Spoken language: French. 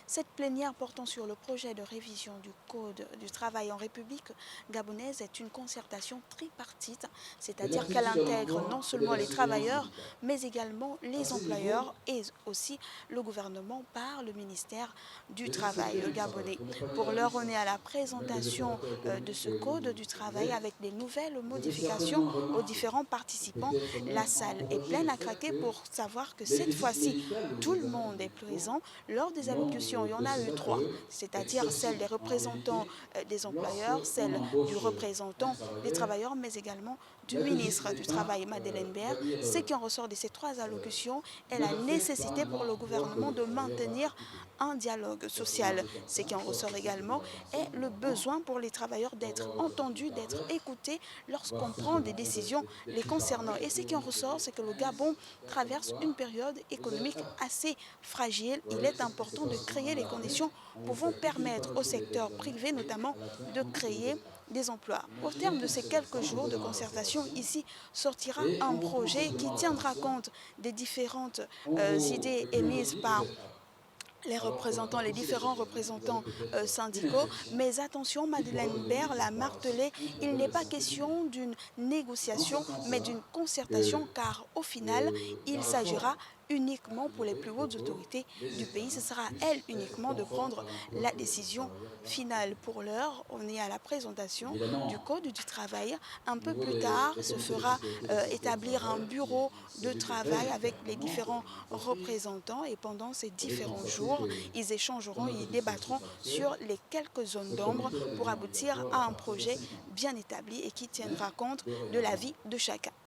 Cette plénière portant sur le projet de révision du Code du travail en République gabonaise est une concertation tripartite, c'est-à-dire qu'elle intègre non seulement les travailleurs, mais également les employeurs et aussi le gouvernement par le ministère du Travail gabonais. Pour l'heure, on est à la présentation de ce Code du travail avec des nouvelles modifications aux différents participants. La salle est pleine à craquer pour savoir que cette fois-ci, tout le monde est présent. Lors des allocutions, il y en a eu trois, c'est-à-dire celle des représentants des employeurs, celle du représentant des travailleurs, mais également du ministre du Travail, Madeleine Baird. Ce qui en ressort de ces trois allocutions est la nécessité pour le gouvernement de maintenir un dialogue social. Ce qui en ressort également est le besoin pour les travailleurs d'être entendus, d'être écoutés lorsqu'on prend des décisions les concernant. Et ce qui en ressort, c'est que le Gabon traverse une période économique assez fragile. Il est important de créer les conditions pouvant permettre au secteur privé notamment de créer des emplois. Au terme de ces quelques jours de concertation, ici sortira un projet qui tiendra compte des différentes idées émises par les différents représentants syndicaux. Mais attention, Madeleine Baird l'a martelé, il n'est pas question d'une négociation, mais d'une concertation, car au final, il s'agira uniquement pour les plus hautes autorités du pays. Ce sera à elles uniquement de prendre la décision finale. Pour l'heure, on est à la présentation du Code du travail. Un peu plus tard, se fera établir un bureau de travail avec les différents représentants et pendant ces différents jours, ils échangeront, ils débattront sur les quelques zones d'ombre pour aboutir à un projet bien établi et qui tiendra compte de la vie de chacun.